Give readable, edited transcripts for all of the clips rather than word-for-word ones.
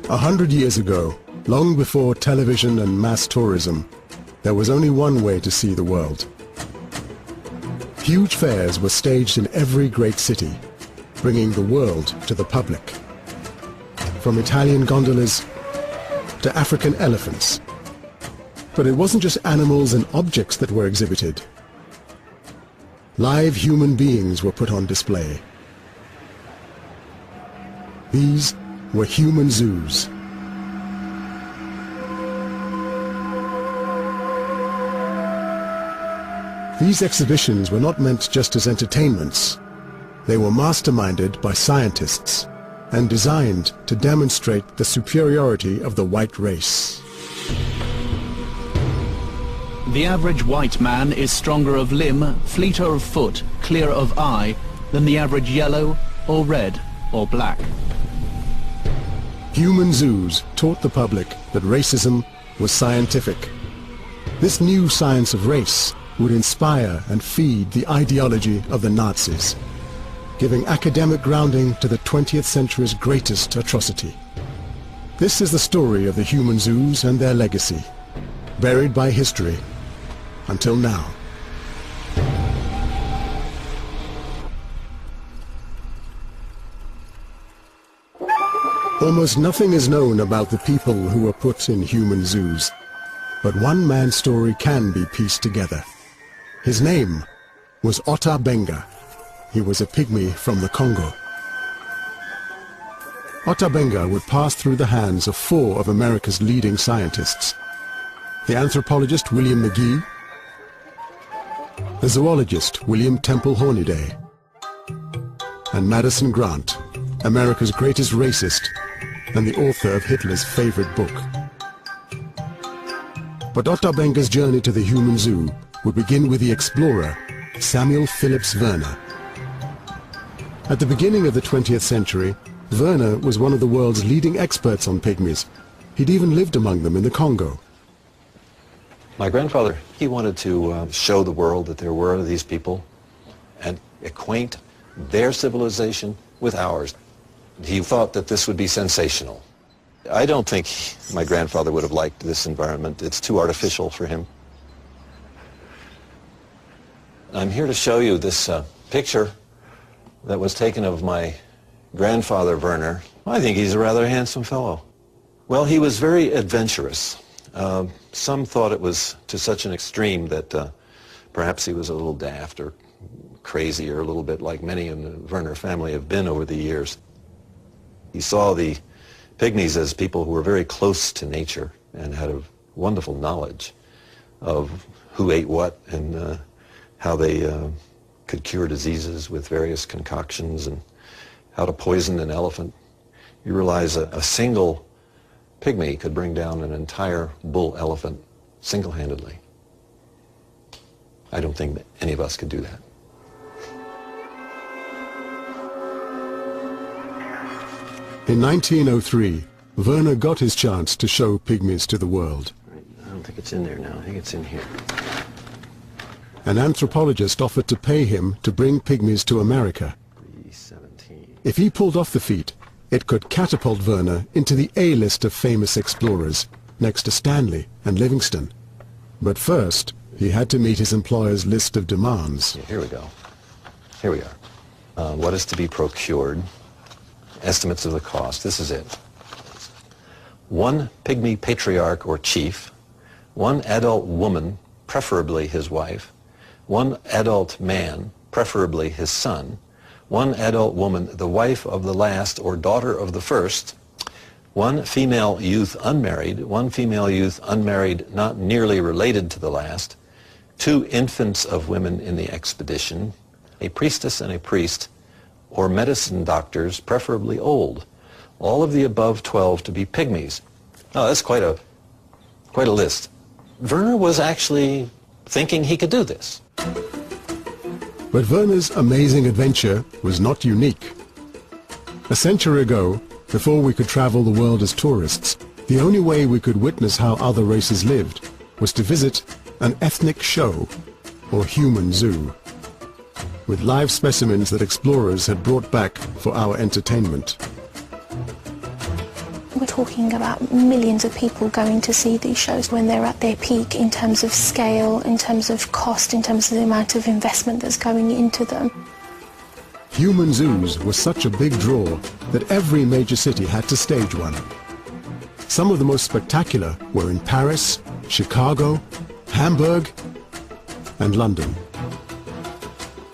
100 years ago, long before television and mass tourism, there was only one way to see the world. Huge fairs were staged in every great city, bringing the world to the public. From Italian gondolas to African elephants. But it wasn't just animals and objects that were exhibited. Live human beings were put on display. These were human zoos. These exhibitions were not meant just as entertainments. They were masterminded by scientists and designed to demonstrate the superiority of the white race. The average white man is stronger of limb, fleeter of foot, clearer of eye than the average yellow or red or black. Human zoos taught the public that racism was scientific. This new science of race would inspire and feed the ideology of the Nazis, giving academic grounding to the 20th century's greatest atrocity. This is the story of the human zoos and their legacy, buried by history until now. Almost nothing is known about the people who were put in human zoos, but one man's story can be pieced together. His name was Ota Benga. He was a pygmy from the Congo. Ota Benga would pass through the hands of 4 of America's leading scientists: the anthropologist William McGee, the zoologist William Temple Hornaday, and Madison Grant, America's greatest racist and the author of Hitler's favorite book. But Ota Benga's journey to the human zoo would begin with the explorer Samuel Phillips Werner. At the beginning of the 20th century, Werner was one of the world's leading experts on pygmies. He'd even lived among them in the Congo. My grandfather, he wanted to show the world that there were these people and acquaint their civilization with ours. He thought that this would be sensational. I don't think my grandfather would have liked this environment. It's too artificial for him. I'm here to show you this picture that was taken of my grandfather, Werner. I think he's a rather handsome fellow. Well, he was very adventurous. Some thought it was to such an extreme that perhaps he was a little daft or crazy, or a little bit like many in the Werner family have been over the years. He saw the pygmies as people who were very close to nature and had a wonderful knowledge of who ate what and how they could cure diseases with various concoctions and how to poison an elephant. You realize a single pygmy could bring down an entire bull elephant single-handedly. I don't think that any of us could do that. In 1903, Werner got his chance to show pygmies to the world. I don't think it's in there now. I think it's in here. An anthropologist offered to pay him to bring pygmies to America. If he pulled off the feat, it could catapult Werner into the A-list of famous explorers, next to Stanley and Livingstone. But first, he had to meet his employer's list of demands. Yeah, here we go. Here we are. What is to be procured? Estimates of the cost. This is it. 1 pygmy patriarch or chief, 1 adult woman, preferably his wife, 1 adult man, preferably his son, 1 adult woman, the wife of the last or daughter of the first, 1 female youth unmarried, 1 female youth unmarried not nearly related to the last, 2 infants of women in the expedition, a priestess and a priest, or medicine doctors, preferably old. All of the above 12 to be pygmies. Oh, that's quite a list. Werner was actually thinking he could do this. But Werner's amazing adventure was not unique. A century ago, before we could travel the world as tourists, the only way we could witness how other races lived was to visit an ethnic show, or human zoo, with live specimens that explorers had brought back for our entertainment. We're talking about millions of people going to see these shows when they're at their peak in terms of scale, in terms of cost, in terms of the amount of investment that's going into them. Human zoos were such a big draw that every major city had to stage one. Some of the most spectacular were in Paris, Chicago, Hamburg, and London.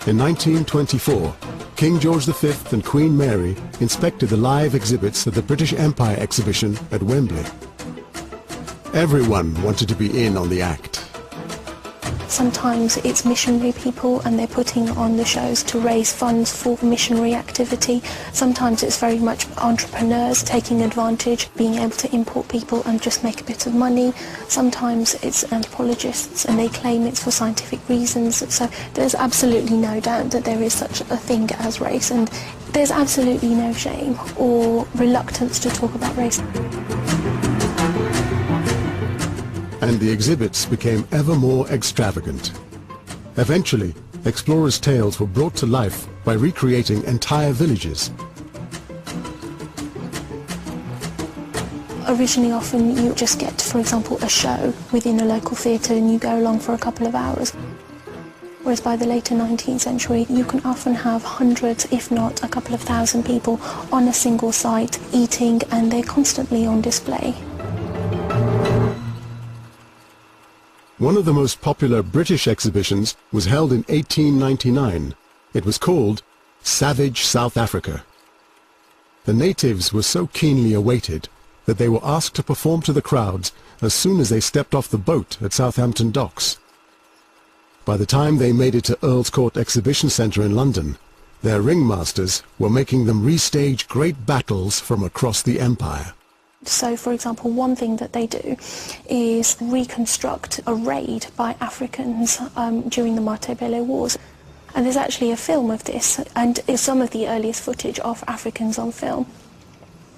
In 1924, King George V and Queen Mary inspected the live exhibits at the British Empire exhibition at Wembley. Everyone wanted to be in on the act. Sometimes it's missionary people and they're putting on the shows to raise funds for missionary activity. Sometimes it's very much entrepreneurs taking advantage, being able to import people and just make a bit of money. Sometimes it's anthropologists and they claim it's for scientific reasons. So there's absolutely no doubt that there is such a thing as race, and there's absolutely no shame or reluctance to talk about race. And the exhibits became ever more extravagant. Eventually, explorers' tales were brought to life by recreating entire villages. Originally, often you just get, for example, a show within a local theatre and you go along for a couple of hours. Whereas by the later 19th century, you can often have hundreds, if not a couple of thousand people on a single site eating, and they're constantly on display. One of the most popular British exhibitions was held in 1899. It was called Savage South Africa. The natives were so keenly awaited that they were asked to perform to the crowds as soon as they stepped off the boat at Southampton Docks. By the time they made it to Earl's Court Exhibition Centre in London, their ringmasters were making them restage great battles from across the empire. So, for example, one thing that they do is reconstruct a raid by Africans during the Matabele Wars. And there's actually a film of this, and it's some of the earliest footage of Africans on film.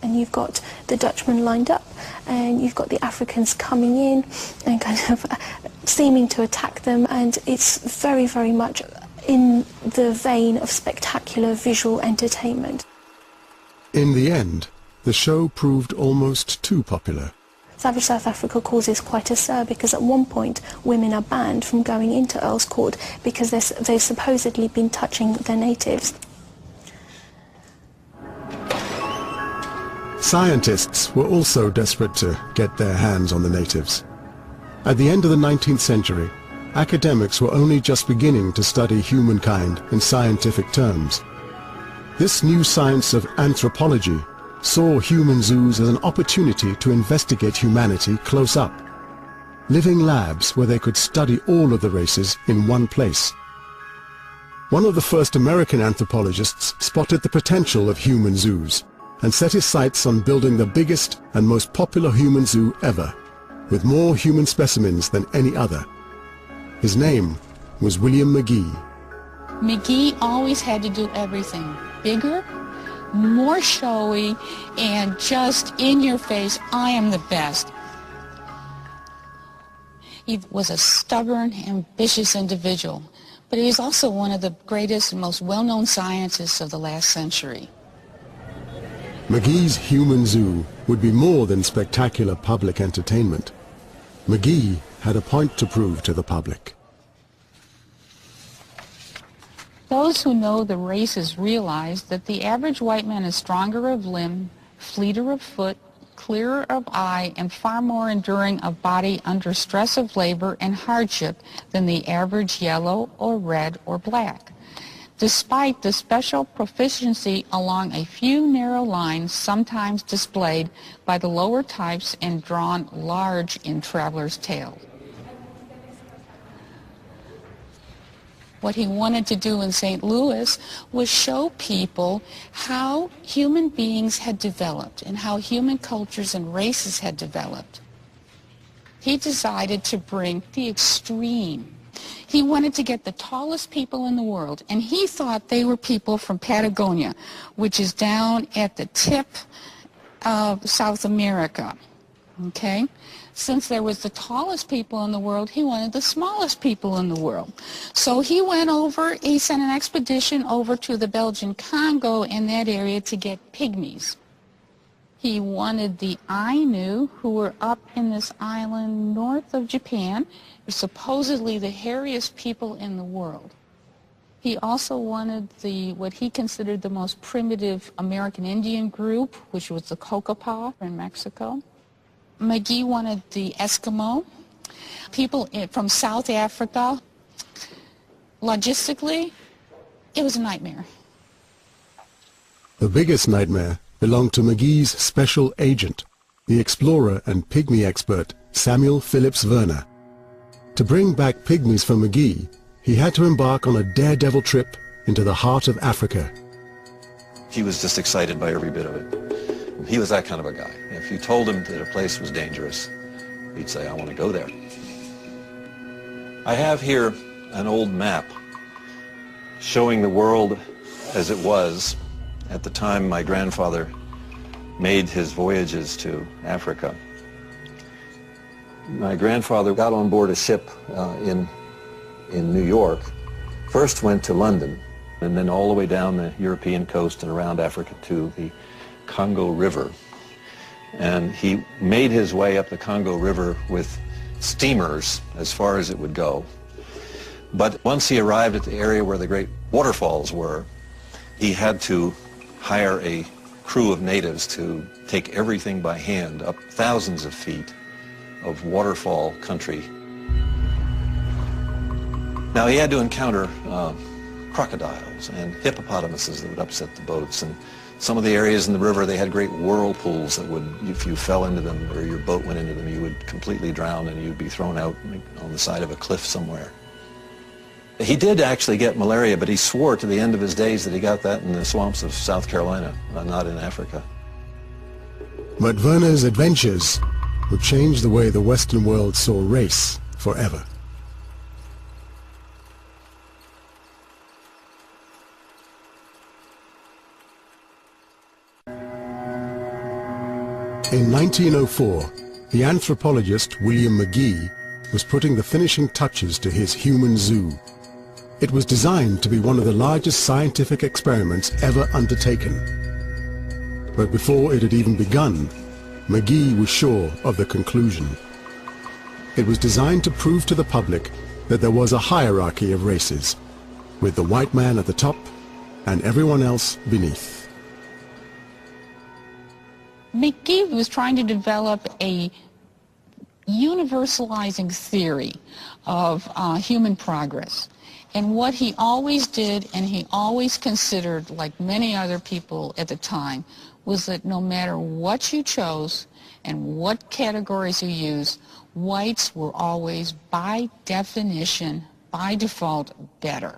And you've got the Dutchmen lined up, and you've got the Africans coming in and kind of seeming to attack them, and it's very, very much in the vein of spectacular visual entertainment. In the end, the show proved almost too popular. Savage South Africa causes quite a stir because at one point women are banned from going into Earl's Court because they've supposedly been touching their natives. Scientists were also desperate to get their hands on the natives. At the end of the 19th century, academics were only just beginning to study humankind in scientific terms. This new science of anthropology saw human zoos as an opportunity to investigate humanity close up. Living labs where they could study all of the races in one place. One of the first American anthropologists spotted the potential of human zoos and set his sights on building the biggest and most popular human zoo ever, with more human specimens than any other. His name was William Magee. Magee always had to do everything bigger, more showy, and just in your face, I am the best. He was a stubborn, ambitious individual, but he was also one of the greatest and most well-known scientists of the last century. Magee's human zoo would be more than spectacular public entertainment. Magee had a point to prove to the public. Those who know the races realize that the average white man is stronger of limb, fleeter of foot, clearer of eye, and far more enduring of body under stress of labor and hardship than the average yellow or red or black, despite the special proficiency along a few narrow lines sometimes displayed by the lower types and drawn large in travelers' tales. What he wanted to do in St. Louis was show people how human beings had developed and how human cultures and races had developed. He decided to bring the extreme. He wanted to get the tallest people in the world, and he thought they were people from Patagonia, which is down at the tip of South America, okay? Since there was the tallest people in the world, he wanted the smallest people in the world. So he went over, he sent an expedition over to the Belgian Congo in that area to get pygmies. He wanted the Ainu, who were up in this island north of Japan, supposedly the hairiest people in the world. He also wanted what he considered the most primitive American Indian group, which was the Cocopah in Mexico. McGee wanted the Eskimo, people from South Africa. Logistically, it was a nightmare. The biggest nightmare belonged to McGee's special agent, the explorer and pygmy expert Samuel Phillips Werner. To bring back pygmies for McGee, he had to embark on a daredevil trip into the heart of Africa. He was just excited by every bit of it. He was that kind of a guy. If you told him that a place was dangerous, he'd say, I want to go there. I have here an old map showing the world as it was at the time my grandfather made his voyages to Africa. My grandfather got on board a ship in New York, first went to London, and then all the way down the European coast and around Africa to the Congo River. And he made his way up the Congo River with steamers as far as it would go. But once he arrived at the area where the great waterfalls were, he had to hire a crew of natives to take everything by hand up thousands of feet of waterfall country. Now he had to encounter crocodiles and hippopotamuses that would upset the boats, and some of the areas in the river, they had great whirlpools that would, if you fell into them or your boat went into them, you would completely drown and you'd be thrown out on the side of a cliff somewhere. He did actually get malaria, but he swore to the end of his days that he got that in the swamps of South Carolina, not in Africa. But Werner's adventures would change the way the Western world saw race forever. In 1904, the anthropologist William McGee was putting the finishing touches to his human zoo. It was designed to be one of the largest scientific experiments ever undertaken. But before it had even begun, McGee was sure of the conclusion. It was designed to prove to the public that there was a hierarchy of races, with the white man at the top and everyone else beneath. McGee was trying to develop a universalizing theory of human progress. And what he always did, and he always considered, like many other people at the time, was that no matter what you chose and what categories you used, whites were always, by definition, by default, better.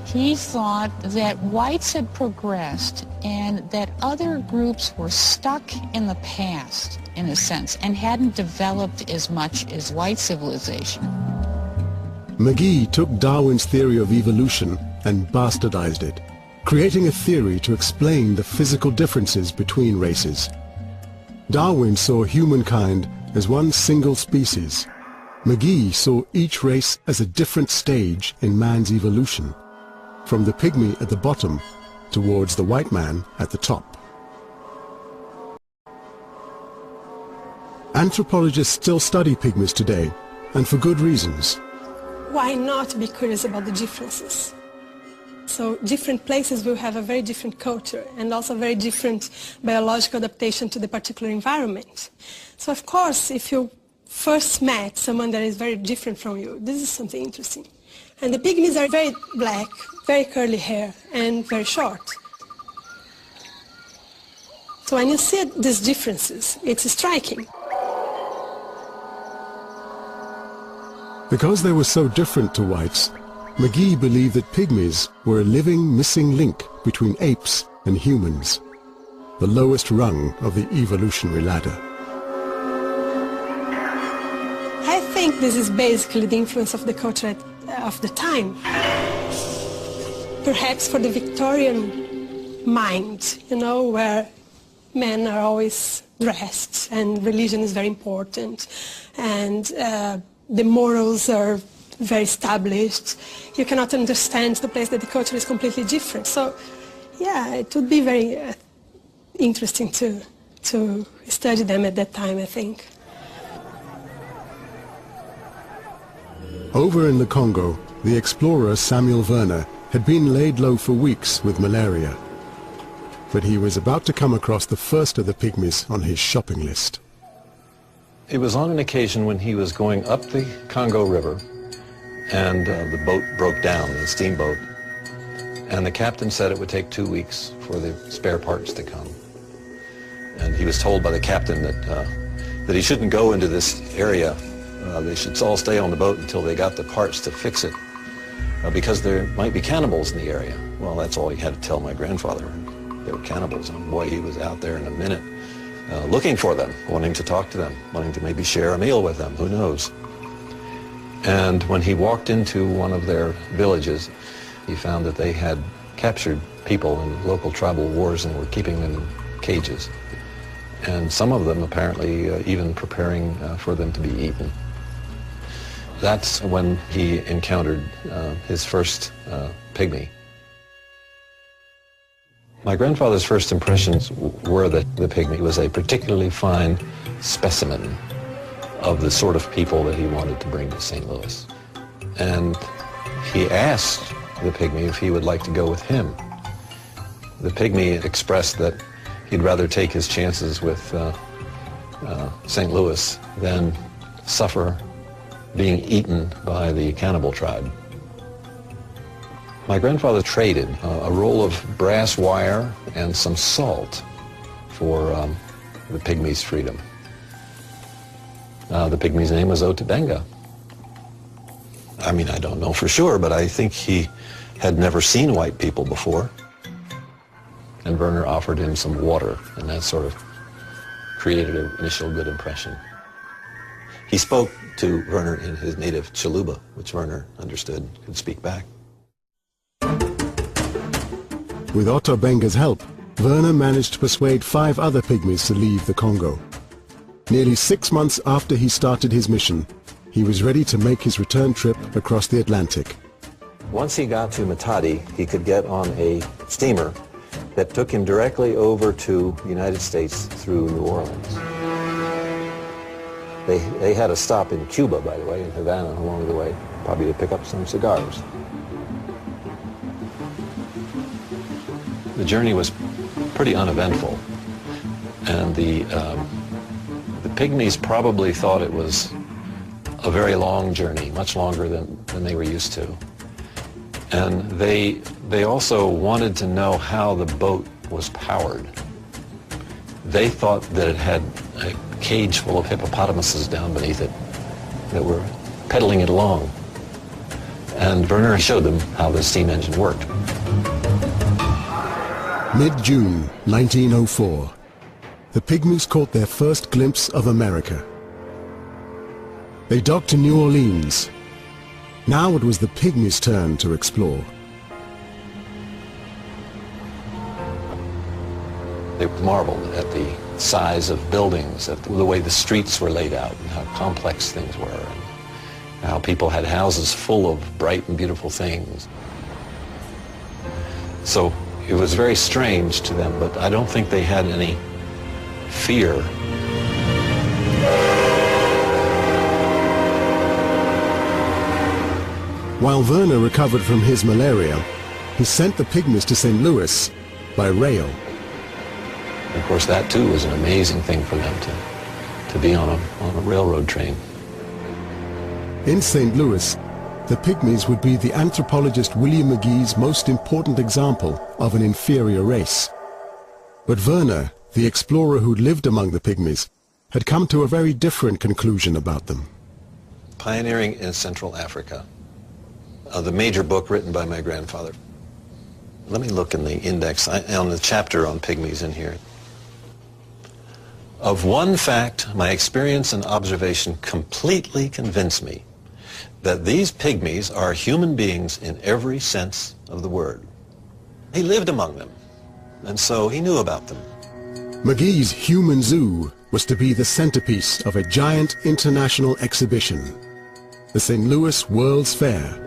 He thought that whites had progressed and that other groups were stuck in the past, in a sense, and hadn't developed as much as white civilization. McGee took Darwin's theory of evolution and bastardized it, creating a theory to explain the physical differences between races. Darwin saw humankind as one single species. McGee saw each race as a different stage in man's evolution, from the pygmy at the bottom towards the white man at the top. Anthropologists still study pygmies today, and for good reasons. Why not be curious about the differences? So different places will have a very different culture and also very different biological adaptation to the particular environment. So of course, if you first met someone that is very different from you, this is something interesting. And the pygmies are very black, very curly hair, and very short. So when you see these differences, it's striking. Because they were so different to whites, McGee believed that pygmies were a living missing link between apes and humans, the lowest rung of the evolutionary ladder. I think this is basically the influence of the culture of the time. Perhaps for the Victorian mind, you know, where men are always dressed and religion is very important and the morals are very established. You cannot understand the place that the culture is completely different. So Yeah, it would be very interesting to study them at that time, I think. Over in the Congo, the explorer Samuel Werner had been laid low for weeks with malaria. But he was about to come across the first of the pygmies on his shopping list. It was on an occasion when he was going up the Congo River, and the boat broke down, the steamboat, and the captain said it would take 2 weeks for the spare parts to come. And he was told by the captain that he shouldn't go into this area. They should all stay on the boat until they got the parts to fix it, because there might be cannibals in the area. Well, that's all he had to tell my grandfather. There were cannibals, and boy, he was out there in a minute looking for them, wanting to talk to them, wanting to maybe share a meal with them, who knows. And when he walked into one of their villages, he found that they had captured people in local tribal wars and were keeping them in cages. And some of them apparently even preparing for them to be eaten. That's when he encountered his first pygmy. My grandfather's first impressions were that the pygmy was a particularly fine specimen of the sort of people that he wanted to bring to St. Louis. And he asked the pygmy if he would like to go with him. The pygmy expressed that he'd rather take his chances with St. Louis than suffer being eaten by the cannibal tribe. My grandfather traded a roll of brass wire and some salt for the pygmy's freedom. The pygmy's name was Otabenga. I mean, I don't know for sure, but I think he had never seen white people before. And Werner offered him some water, and that sort of created an initial good impression. He spoke to Werner in his native Chiluba, which Werner understood, could speak back. With Otabenga's help, Werner managed to persuade 5 other pygmies to leave the Congo. Nearly 6 months after he started his mission, he was ready to make his return trip across the Atlantic. Once he got to Matadi, he could get on a steamer that took him directly over to the United States through New Orleans. They had a stop in Cuba, by the way, in Havana along the way, probably to pick up some cigars. The journey was pretty uneventful, and the pygmies probably thought it was a very long journey, much longer than they were used to. And they also wanted to know how the boat was powered. They thought that it had a cage full of hippopotamuses down beneath it that were pedaling it along. And Werner showed them how the steam engine worked. Mid-June 1904, the pygmies caught their first glimpse of America. They docked in New Orleans. Now it was the pygmies' turn to explore. They marveled at the size of buildings, at the way the streets were laid out, and how complex things were, and how people had houses full of bright and beautiful things. So it was very strange to them, but I don't think they had any fear. While Werner recovered from his malaria, he sent the pygmies to St. Louis by rail. Of course, that too was an amazing thing for them to be on a railroad train. In St. Louis, the pygmies would be the anthropologist William McGee's most important example of an inferior race. But Werner, the explorer who'd lived among the pygmies, had come to a very different conclusion about them. Pioneering in Central Africa, the major book written by my grandfather. Let me look in the index, on the chapter on pygmies in here. Of one fact, my experience and observation completely convince me that these pygmies are human beings in every sense of the word. He lived among them, and so he knew about them. McGee's Human Zoo was to be the centerpiece of a giant international exhibition, the St. Louis World's Fair.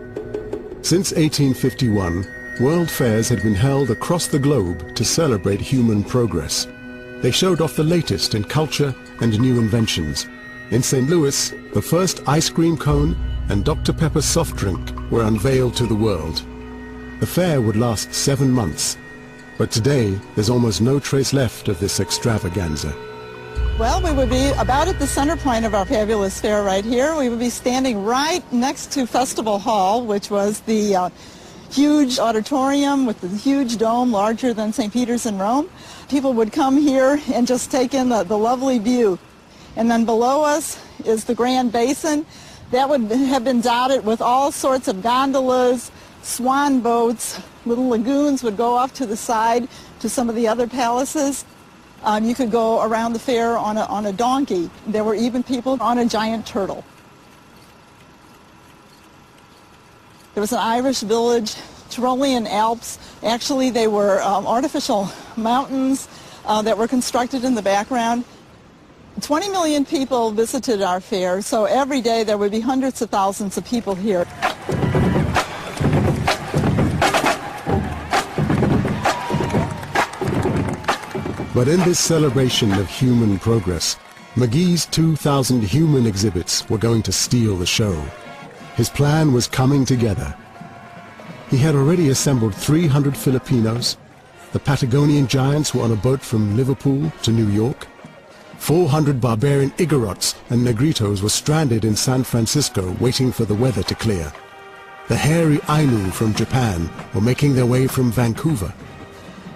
Since 1851, world fairs had been held across the globe to celebrate human progress. They showed off the latest in culture and new inventions. In St. Louis, the first ice cream cone and Dr. Pepper soft drink were unveiled to the world. The fair would last 7 months, but today there's almost no trace left of this extravaganza. Well, we would be about at the center point of our fabulous fair right here. We would be standing right next to Festival Hall, which was the huge auditorium with the huge dome larger than St. Peter's in Rome. People would come here and just take in the lovely view. And then below us is the Grand Basin. That would have been dotted with all sorts of gondolas, swan boats. Little lagoons would go off to the side to some of the other palaces. You could go around the fair on a donkey. There were even people on a giant turtle. There was an Irish village, Tyrolean Alps. Actually, they were artificial mountains that were constructed in the background. 20 million people visited our fair, so every day there would be hundreds of thousands of people here. But in this celebration of human progress, McGee's 2,000 human exhibits were going to steal the show. His plan was coming together. He had already assembled 300 Filipinos. The Patagonian giants were on a boat from Liverpool to New York. 400 barbarian Igorots and Negritos were stranded in San Francisco waiting for the weather to clear. The hairy Ainu from Japan were making their way from Vancouver.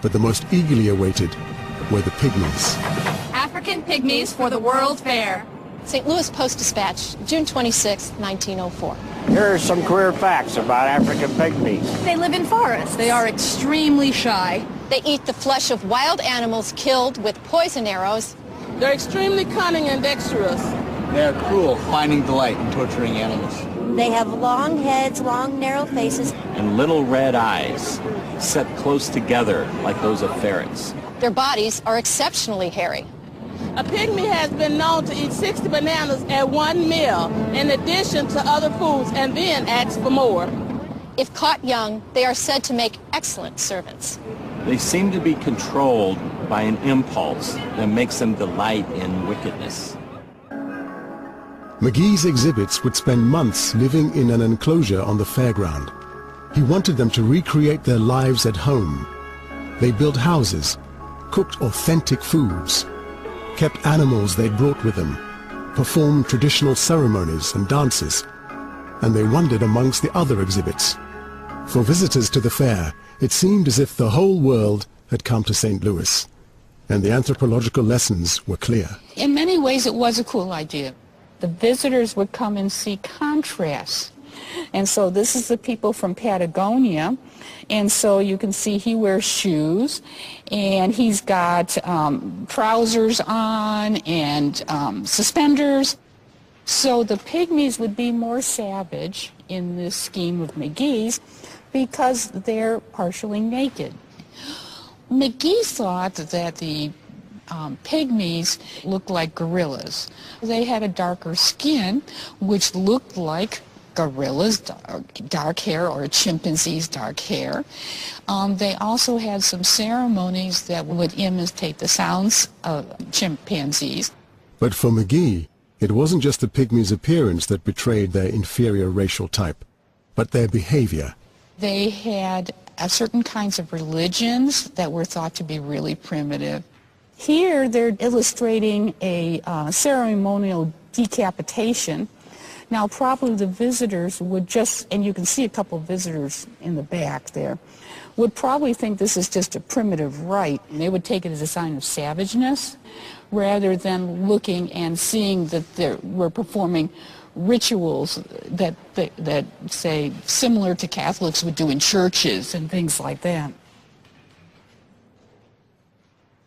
But the most eagerly awaited were the Pygmies. African Pygmies for the World Fair. St. Louis Post-Dispatch, June 26, 1904. Here are some queer facts about African pygmies. They live in forests. They are extremely shy. They eat the flesh of wild animals killed with poison arrows. They're extremely cunning and dexterous. They're cruel, finding delight in torturing animals. They have long heads, long narrow faces. And little red eyes, set close together like those of ferrets. Their bodies are exceptionally hairy. A pygmy has been known to eat 60 bananas at one meal, in addition to other foods, and then ask for more. If caught young, they are said to make excellent servants. They seem to be controlled by an impulse that makes them delight in wickedness. McGee's exhibits would spend months living in an enclosure on the fairground. He wanted them to recreate their lives at home. They built houses, cooked authentic foods, kept animals they'd brought with them, performed traditional ceremonies and dances, and they wandered amongst the other exhibits. For visitors to the fair, it seemed as if the whole world had come to St. Louis, and the anthropological lessons were clear. In many ways, it was a cool idea. The visitors would come and see contrasts. And so this is the people from Patagonia, and so you can see he wears shoes, and he's got trousers on and suspenders. So the Pygmies would be more savage in this scheme of McGee's because they're partially naked. McGee thought that the Pygmies looked like gorillas. They had a darker skin, which looked like gorillas' dark hair or chimpanzees' dark hair. They also had some ceremonies that would imitate the sounds of chimpanzees. But for McGee, it wasn't just the Pygmies' appearance that betrayed their inferior racial type, but their behavior. They had certain kinds of religions that were thought to be really primitive. Here they're illustrating a ceremonial decapitation. Now probably the visitors would just, and you can see a couple of visitors in the back there, would probably think this is just a primitive rite. They would take it as a sign of savageness rather than looking and seeing that we're performing rituals that say similar to Catholics would do in churches and things like that.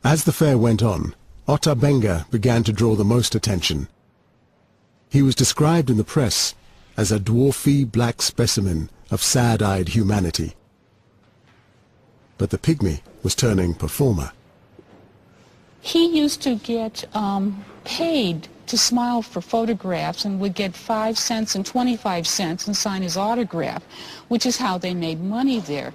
As the fair went on, Ota Benga began to draw the most attention. He was described in the press as a dwarfy black specimen of sad-eyed humanity. But the pygmy was turning performer. He used to get paid to smile for photographs and would get 5 cents and 25 cents and sign his autograph, which is how they made money there.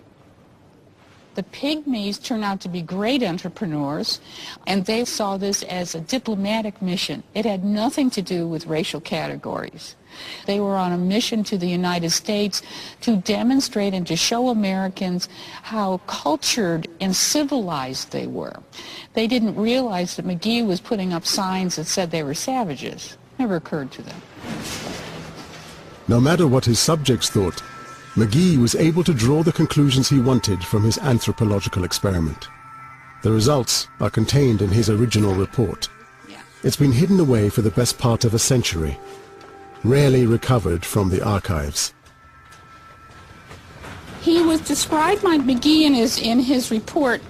The Pygmies turned out to be great entrepreneurs, and they saw this as a diplomatic mission. It had nothing to do with racial categories. They were on a mission to the United States to demonstrate and to show Americans how cultured and civilized they were. They didn't realize that McGee was putting up signs that said they were savages. Never occurred to them. No matter what his subjects thought, McGee was able to draw the conclusions he wanted from his anthropological experiment. The results are contained in his original report. It's been hidden away for the best part of a century, rarely recovered from the archives. He was described by McGee in his report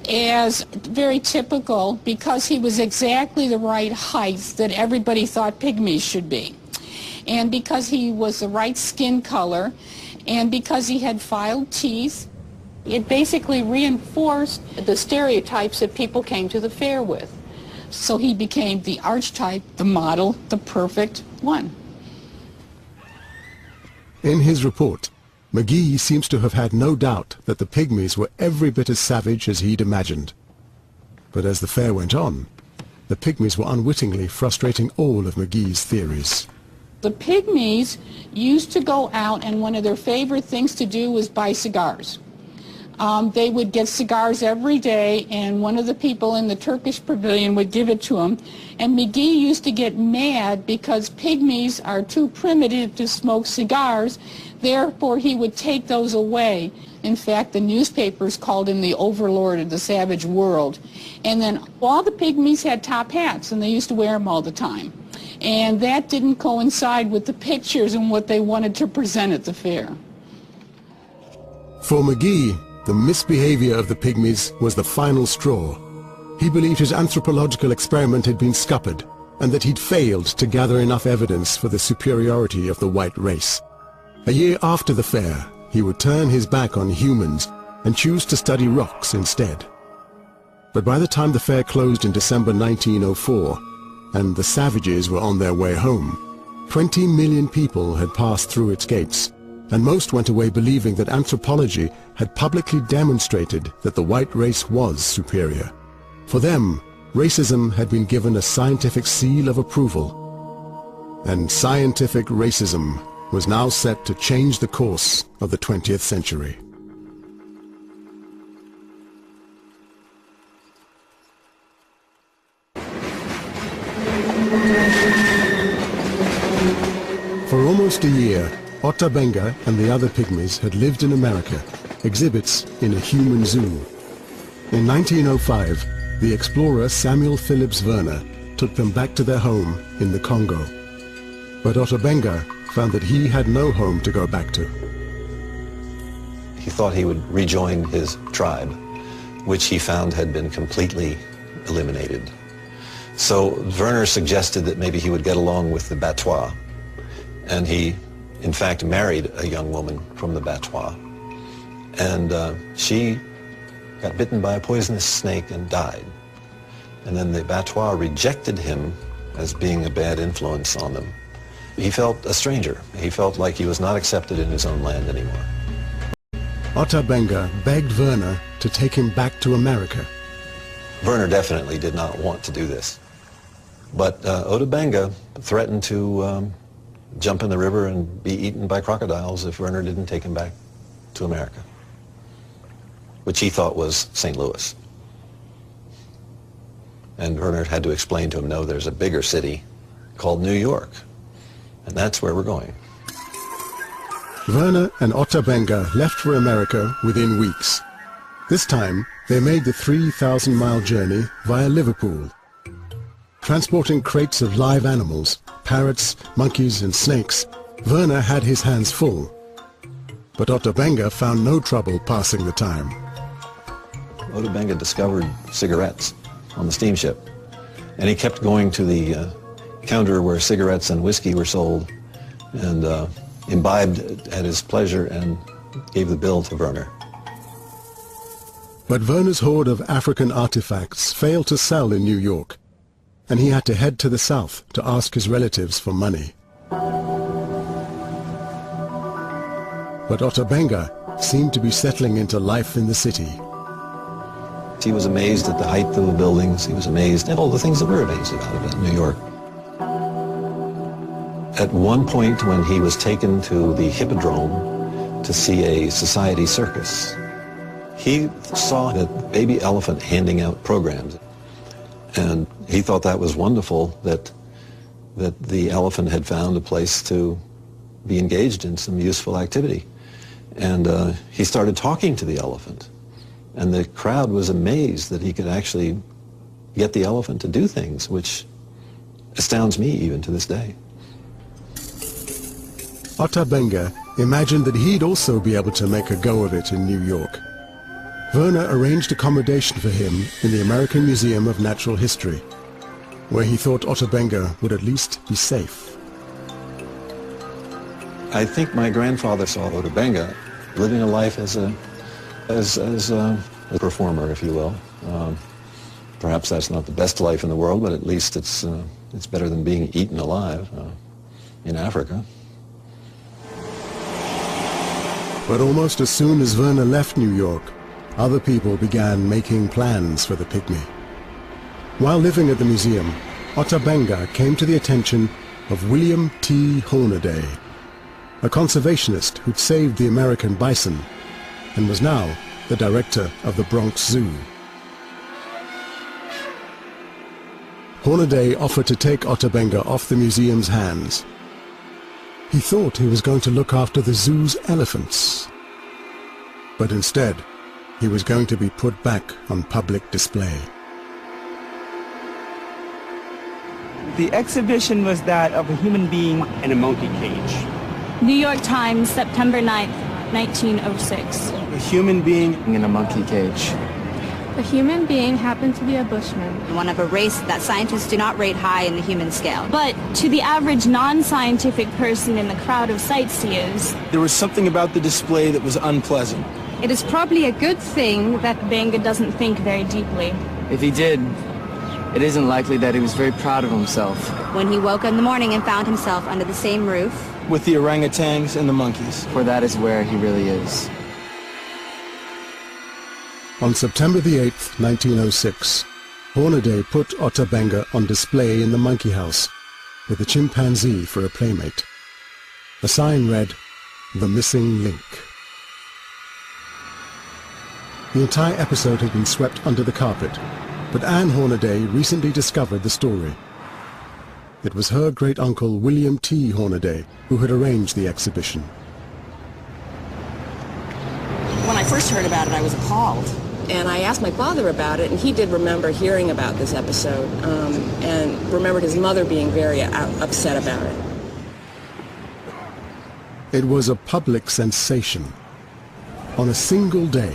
as very typical because he was exactly the right height that everybody thought pygmies should be, and because he was the right skin color, and because he had filed teeth. It basically reinforced the stereotypes that people came to the fair with. So he became the archetype, the model, the perfect one. In his report, McGee seems to have had no doubt that the Pygmies were every bit as savage as he'd imagined. But as the fair went on, the Pygmies were unwittingly frustrating all of McGee's theories. The Pygmies used to go out, and one of their favorite things to do was buy cigars. They would get cigars every day, and one of the people in the Turkish pavilion would give it to them. And McGee used to get mad because Pygmies are too primitive to smoke cigars. Therefore, he would take those away. In fact, the newspapers called him the overlord of the savage world. And then all the Pygmies had top hats, and they used to wear them all the time. And that didn't coincide with the pictures and what they wanted to present at the fair. For McGee, the misbehavior of the Pygmies was the final straw. He believed his anthropological experiment had been scuppered, and that he'd failed to gather enough evidence for the superiority of the white race. A year after the fair, he would turn his back on humans and choose to study rocks instead. But by the time the fair closed in December 1904, and the savages were on their way home, 20 million people had passed through its gates, and most went away believing that anthropology had publicly demonstrated that the white race was superior. For them, racism had been given a scientific seal of approval, and scientific racism was now set to change the course of the 20th century. For almost a year, Ota Benga and the other Pygmies had lived in America, exhibits in a human zoo. In 1905, the explorer Samuel Phillips Werner took them back to their home in the Congo. But Ota Benga found that he had no home to go back to. He thought he would rejoin his tribe, which he found had been completely eliminated. So Werner suggested that maybe he would get along with the Batwa, and he in fact married a young woman from the Batwa, and she got bitten by a poisonous snake and died. And then the Batwa rejected him as being a bad influence on them. He felt a stranger. He felt like he was not accepted in his own land anymore. Ota Benga begged Werner to take him back to America. Werner definitely did not want to do this. But Ota Benga threatened to jump in the river and be eaten by crocodiles if Werner didn't take him back to America, which he thought was St. Louis. And Werner had to explain to him, no, there's a bigger city called New York, and that's where we're going. Werner and Ota Benga left for America within weeks. This time, they made the 3,000-mile journey via Liverpool. Transporting crates of live animals, parrots, monkeys, and snakes, Werner had his hands full. But Ota Benga found no trouble passing the time. Ota Benga discovered cigarettes on the steamship, and he kept going to the counter where cigarettes and whiskey were sold, and imbibed at his pleasure and gave the bill to Werner. But Werner's hoard of African artifacts failed to sell in New York, and he had to head to the south to ask his relatives for money. But Ota Benga seemed to be settling into life in the city. He was amazed at the height of the buildings. He was amazed at all the things that we're amazed about New York. At one point when he was taken to the Hippodrome to see a society circus, he saw a baby elephant handing out programs. And he thought that was wonderful, that the elephant had found a place to be engaged in some useful activity. And he started talking to the elephant. And the crowd was amazed that he could actually get the elephant to do things, which astounds me even to this day. Ota Benga imagined that he'd also be able to make a go of it in New York. Werner arranged accommodation for him in the American Museum of Natural History, where he thought Ota Benga would at least be safe. I think my grandfather saw Ota Benga living a life as a performer, if you will. Perhaps that's not the best life in the world, but at least it's better than being eaten alive in Africa. But almost as soon as Werner left New York, other people began making plans for the pygmy. While living at the museum, Ota Benga came to the attention of William T. Hornaday, a conservationist who'd saved the American bison and was now the director of the Bronx Zoo. Hornaday offered to take Ota Benga off the museum's hands. He thought he was going to look after the zoo's elephants, but instead he was going to be put back on public display. The exhibition was that of a human being in a monkey cage. New York Times, September 9th, 1906. A human being in a monkey cage. The human being happened to be a bushman. One of a race that scientists do not rate high in the human scale. But to the average non-scientific person in the crowd of sightseers, there was something about the display that was unpleasant. It is probably a good thing that Benga doesn't think very deeply. If he did, it isn't likely that he was very proud of himself. When he woke in the morning and found himself under the same roof with the orangutans and the monkeys. For that is where he really is. On September the 8th, 1906, Hornaday put Ota Benga on display in the monkey house with a chimpanzee for a playmate. The sign read, "The Missing Link." The entire episode had been swept under the carpet, but Anne Hornaday recently discovered the story. It was her great-uncle William T. Hornaday who had arranged the exhibition. When I first heard about it, I was appalled. And I asked my father about it, and he did remember hearing about this episode, and remembered his mother being very upset about it. It was a public sensation. On a single day,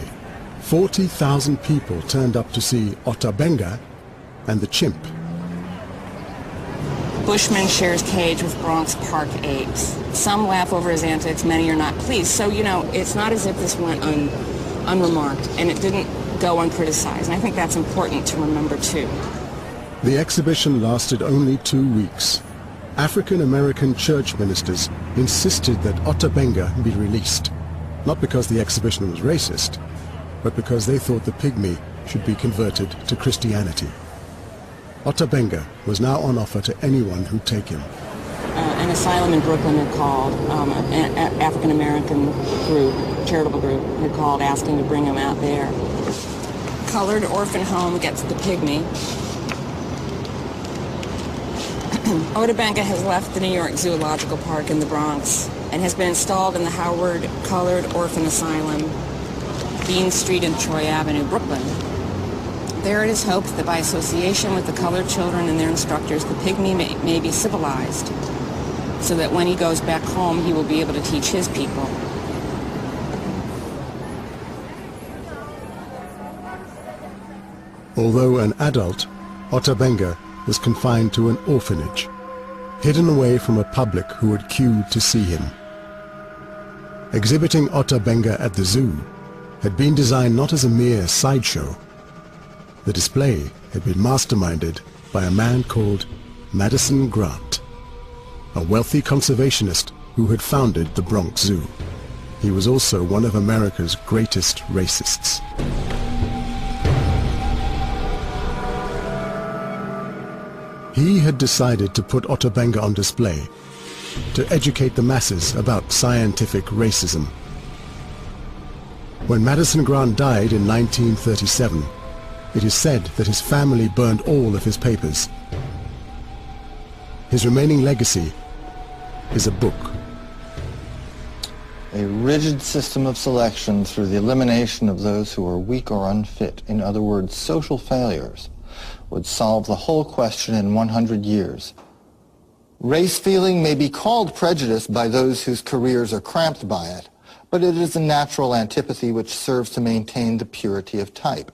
40,000 people turned up to see Ota Benga and the chimp. Bushman shares cage with Bronx Park apes. Some laugh over his antics, many are not pleased. So, you know, it's not as if this went unremarked, and it didn't go uncriticized. And I think that's important to remember, too. The exhibition lasted only 2 weeks. African-American church ministers insisted that Ota Benga be released, not because the exhibition was racist, but because they thought the pygmy should be converted to Christianity. Ota Benga was now on offer to anyone who'd take him. An asylum in Brooklyn had called, an African-American group, charitable group, had called asking to bring him out there. Colored orphan home gets the pygmy. Ota Benga has left the New York Zoological Park in the Bronx and has been installed in the Howard Colored Orphan Asylum, Bean Street and Troy Avenue, Brooklyn. There it is hoped that by association with the colored children and their instructors, the pygmy may be civilized, so that when he goes back home, he will be able to teach his people. Although an adult, Ota Benga was confined to an orphanage, hidden away from a public who had queued to see him. Exhibiting Ota Benga at the zoo had been designed not as a mere sideshow. The display had been masterminded by a man called Madison Grant, a wealthy conservationist who had founded the Bronx Zoo. he was also one of America's greatest racists. He had decided to put Otto Benga on display, to educate the masses about scientific racism. When Madison Grant died in 1937, it is said that his family burned all of his papers. His remaining legacy is a book. A rigid system of selection through the elimination of those who are weak or unfit, in other words, social failures, would solve the whole question in 100 years. Race feeling may be called prejudice by those whose careers are cramped by it, but it is a natural antipathy which serves to maintain the purity of type.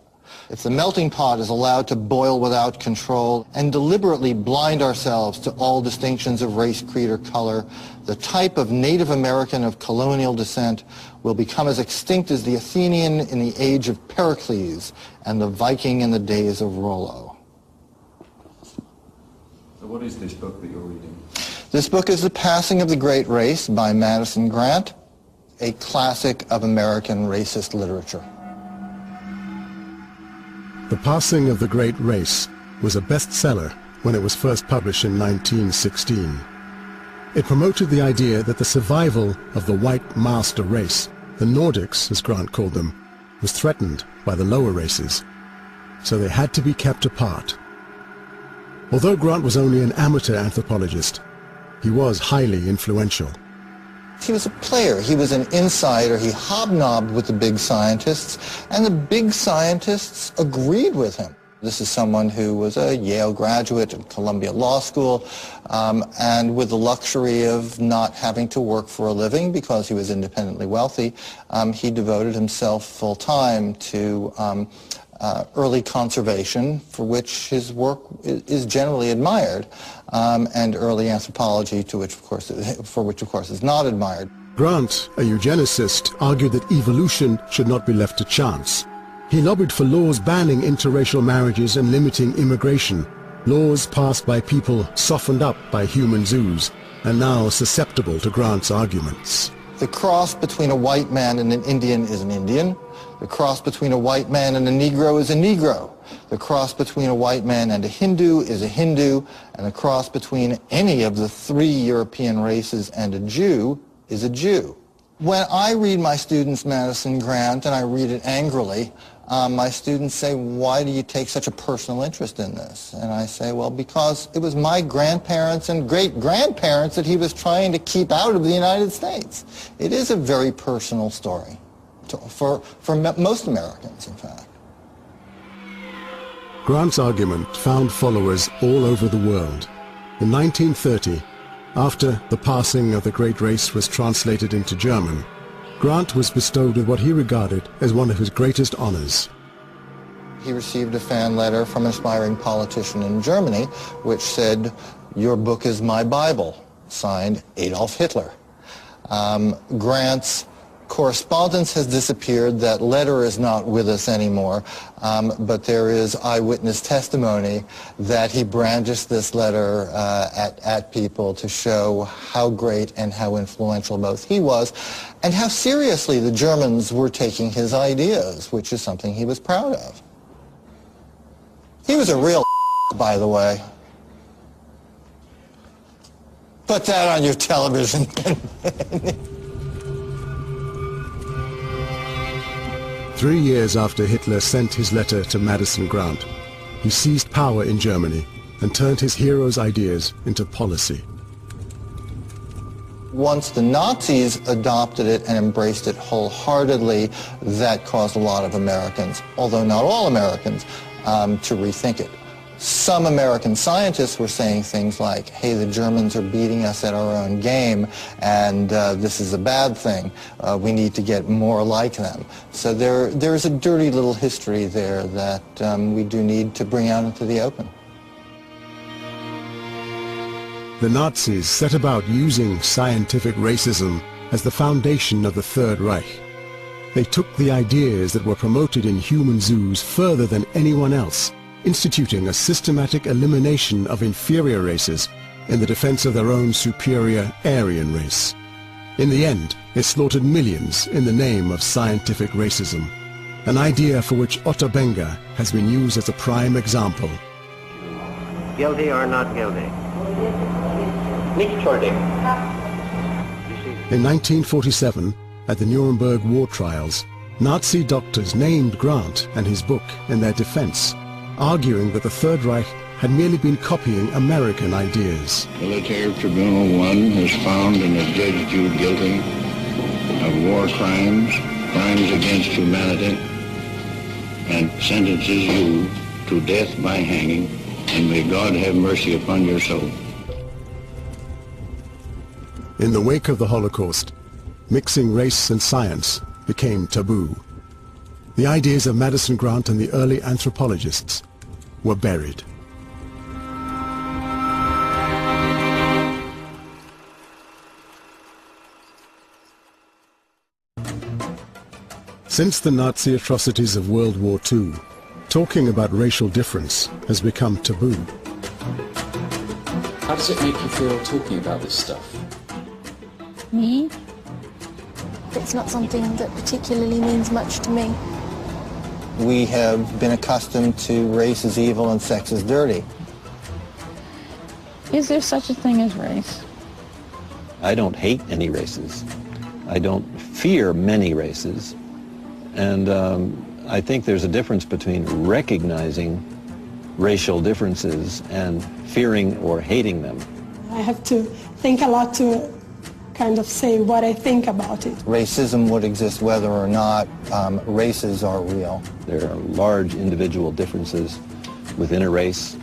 If the melting pot is allowed to boil without control and deliberately blind ourselves to all distinctions of race, creed, or color, the type of Native American of colonial descent will become as extinct as the Athenian in the age of Pericles and the Viking in the days of Rollo. So what is this book that you're reading? This book is The Passing of the Great Race by Madison Grant, a classic of American racist literature. The Passing of the Great Race was a bestseller when it was first published in 1916. It promoted the idea that the survival of the white master race, the Nordics as Grant called them, was threatened by the lower races, so they had to be kept apart. Although Grant was only an amateur anthropologist, he was highly influential. He was a player. He was an insider. He hobnobbed with the big scientists, and the big scientists agreed with him. This is someone who was a Yale graduate and Columbia Law School, and with the luxury of not having to work for a living because he was independently wealthy, he devoted himself full-time to early conservation, for which his work is generally admired, and early anthropology, for which of course is not admired. Grant, a eugenicist, argued that evolution should not be left to chance. He lobbied for laws banning interracial marriages and limiting immigration, laws passed by people softened up by human zoos and now susceptible to Grant's arguments. The cross between a white man and an Indian is an Indian. The cross between a white man and a Negro is a Negro. The cross between a white man and a Hindu is a Hindu. And the cross between any of the three European races and a Jew is a Jew. When I read my students Madison Grant, and I read it angrily, my students say, why do you take such a personal interest in this? And I say, well, because it was my grandparents and great-grandparents that he was trying to keep out of the United States. It is a very personal story for most Americans, in fact. Grant's argument found followers all over the world. In 1930, after The Passing of the Great Race was translated into German, Grant was bestowed with what he regarded as one of his greatest honors. He received a fan letter from an aspiring politician in Germany which said, "Your book is my Bible," signed Adolf Hitler. Grant's correspondence has disappeared. That letter is not with us anymore, but there is eyewitness testimony that he brandished this letter at people to show how great and how influential both he was and how seriously the Germans were taking his ideas, which is something he was proud of. He was a real by the way. Put that on your television. 3 years after Hitler sent his letter to Madison Grant, he seized power in Germany and turned his hero's ideas into policy. Once the Nazis adopted it and embraced it wholeheartedly, that caused a lot of Americans, although not all Americans, to rethink it. Some American scientists were saying things like, hey, the Germans are beating us at our own game, and this is a bad thing. We need to get more like them. So there's a dirty little history there that we do need to bring out into the open. The Nazis set about using scientific racism as the foundation of the Third Reich. They took the ideas that were promoted in human zoos further than anyone else, instituting a systematic elimination of inferior races in the defense of their own superior Aryan race. In the end, it slaughtered millions in the name of scientific racism, an idea for which Ota Benga has been used as a prime example. Guilty or not guilty? Nicht schuldig. In 1947, at the Nuremberg war trials, Nazi doctors named Grant and his book in their defense, arguing that the Third Reich had merely been copying American ideas. Military Tribunal 1 has found and adjudged you guilty of war crimes, crimes against humanity, and sentences you to death by hanging, and may God have mercy upon your soul. In the wake of the Holocaust, mixing race and science became taboo. The ideas of Madison Grant and the early anthropologists were buried. Since the Nazi atrocities of World War II, talking about racial difference has become taboo. How does it make you feel talking about this stuff? Me? It's not something that particularly means much to me. We have been accustomed to race is evil and sex is dirty. Is there such a thing as race? I don't hate any races. I don't fear many races. And I think there's a difference between recognizing racial differences and fearing or hating them. I have to think a lot to kind of say what I think about it. Racism would exist whether or not races are real. There are large individual differences within a race,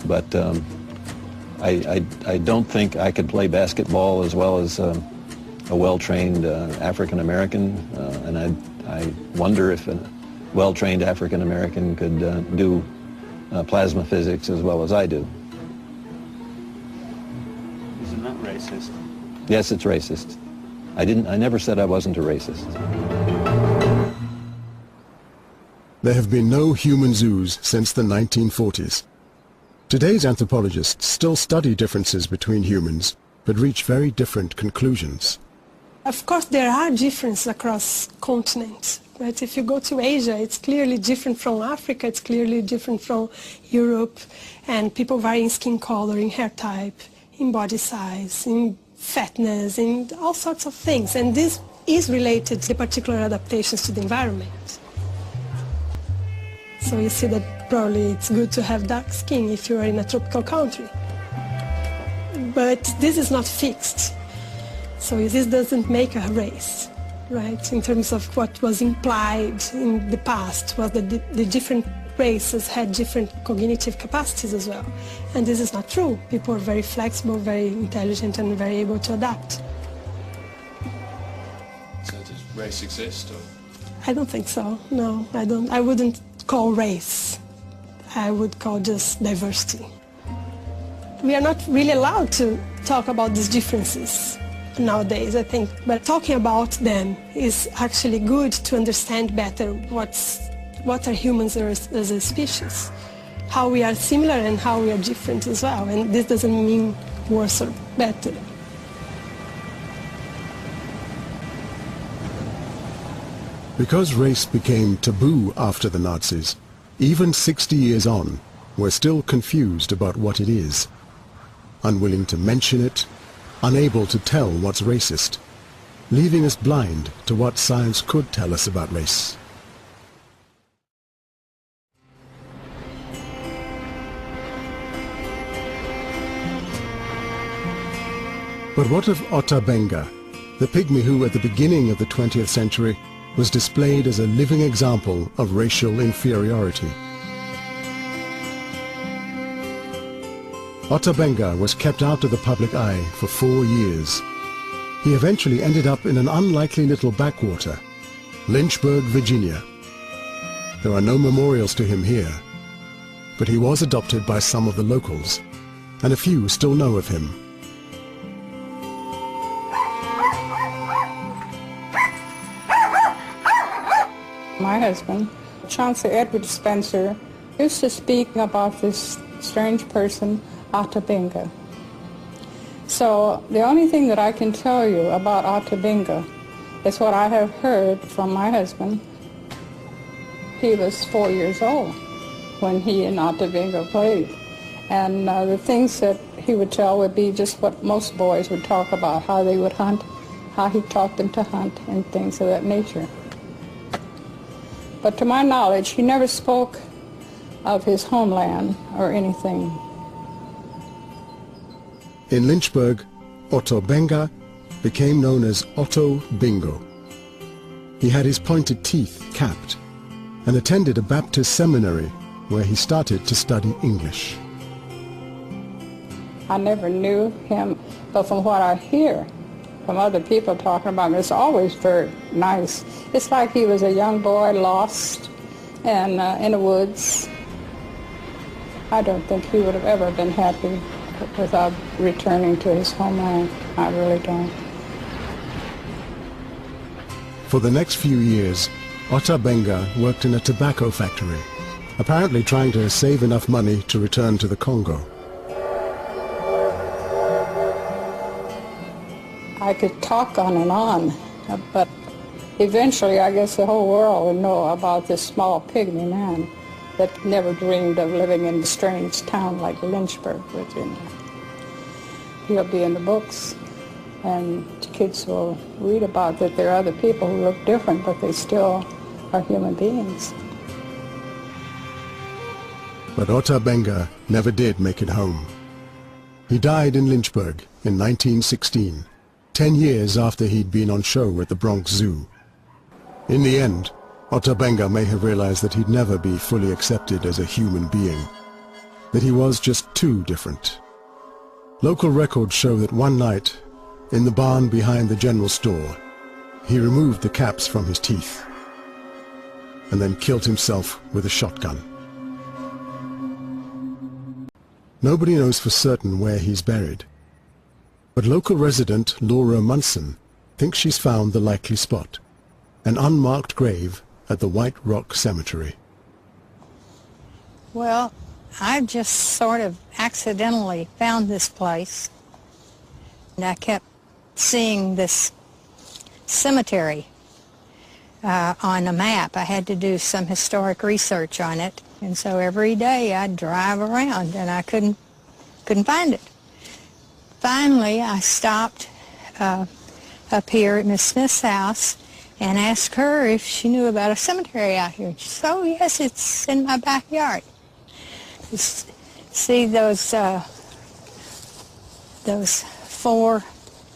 but I don't think I could play basketball as well as a well-trained African American, and I wonder if a well-trained African American could do plasma physics as well as I do. Isn't that racist? Yes, it's racist. I never said I wasn't a racist. There have been no human zoos since the 1940s. Today's anthropologists still study differences between humans, but reach very different conclusions. Of course, there are differences across continents. But if you go to Asia, it's clearly different from Africa, it's clearly different from Europe, and people vary in skin color, in hair type, in body size, in fatness, in all sorts of things. And this is related to the particular adaptations to the environment. So you see that probably it's good to have dark skin if you are in a tropical country. But this is not fixed. So this doesn't make a race, right? In terms of what was implied in the past was that the different races had different cognitive capacities as well. And this is not true. People are very flexible, very intelligent, and very able to adapt. So does race exist? Or? I don't think so. No, I don't. I wouldn't call race. I would call just diversity. We are not really allowed to talk about these differences nowadays, I think, but talking about them is actually good to understand better what are humans as a species, how we are similar and how we are different as well, and this doesn't mean worse or better. Because race became taboo after the Nazis, even 60 years on, we're still confused about what it is, unwilling to mention it, unable to tell what's racist, leaving us blind to what science could tell us about race. But what of Ota Benga, the pygmy who at the beginning of the 20th century was displayed as a living example of racial inferiority? Ota Benga was kept out of the public eye for 4 years. He eventually ended up in an unlikely little backwater, Lynchburg, Virginia. There are no memorials to him here, but he was adopted by some of the locals, and a few still know of him. My husband, Chancellor Edward Spencer, used to speak about this strange person, Ota Benga. So the only thing that I can tell you about Ota Benga is what I have heard from my husband. He was 4 years old when he and Ota Benga played. And the things that he would tell would be just what most boys would talk about, how they would hunt, how he taught them to hunt, and things of that nature. But to my knowledge, he never spoke of his homeland or anything. In Lynchburg, Ota Benga became known as Otto Bingo. He had his pointed teeth capped and attended a Baptist seminary where he started to study English. I never knew him, but from what I hear from other people talking about him, it's always very nice. It's like he was a young boy lost and in the woods. I don't think he would have ever been happy without returning to his homeland. I really don't. For the next few years, Ota Benga worked in a tobacco factory, apparently trying to save enough money to return to the Congo. I could talk on and on, but eventually I guess the whole world would know about this small pygmy man that never dreamed of living in a strange town like Lynchburg, Virginia. He'll be in the books, and kids will read about that there are other people who look different, but they still are human beings. But Ota Benga never did make it home. He died in Lynchburg in 1916, 10 years after he'd been on show at the Bronx Zoo. In the end, Ota Benga may have realized that he'd never be fully accepted as a human being, that he was just too different. Local records show that one night, in the barn behind the general store, he removed the caps from his teeth and then killed himself with a shotgun. Nobody knows for certain where he's buried, but local resident Laura Munson thinks she's found the likely spot, an unmarked grave at the White Rock Cemetery. Well, I just sort of accidentally found this place, and I kept seeing this cemetery on a map. I had to do some historic research on it, and so every day I'd drive around and I couldn't find it. Finally, I stopped up here at Miss Smith's house and asked her if she knew about a cemetery out here. She said, "Oh yes, it's in my backyard." See those 4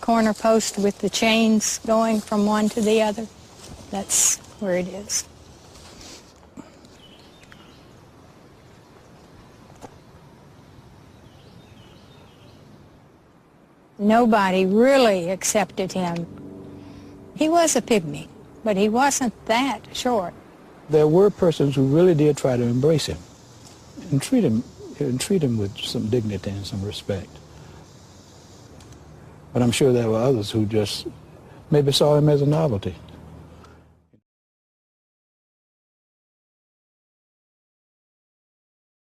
corner posts with the chains going from one to the other? That's where it is. Nobody really accepted him. He was a pygmy, but he wasn't that short. There were persons who really did try to embrace him and treat him with some dignity and some respect. But I'm sure there were others who just maybe saw him as a novelty.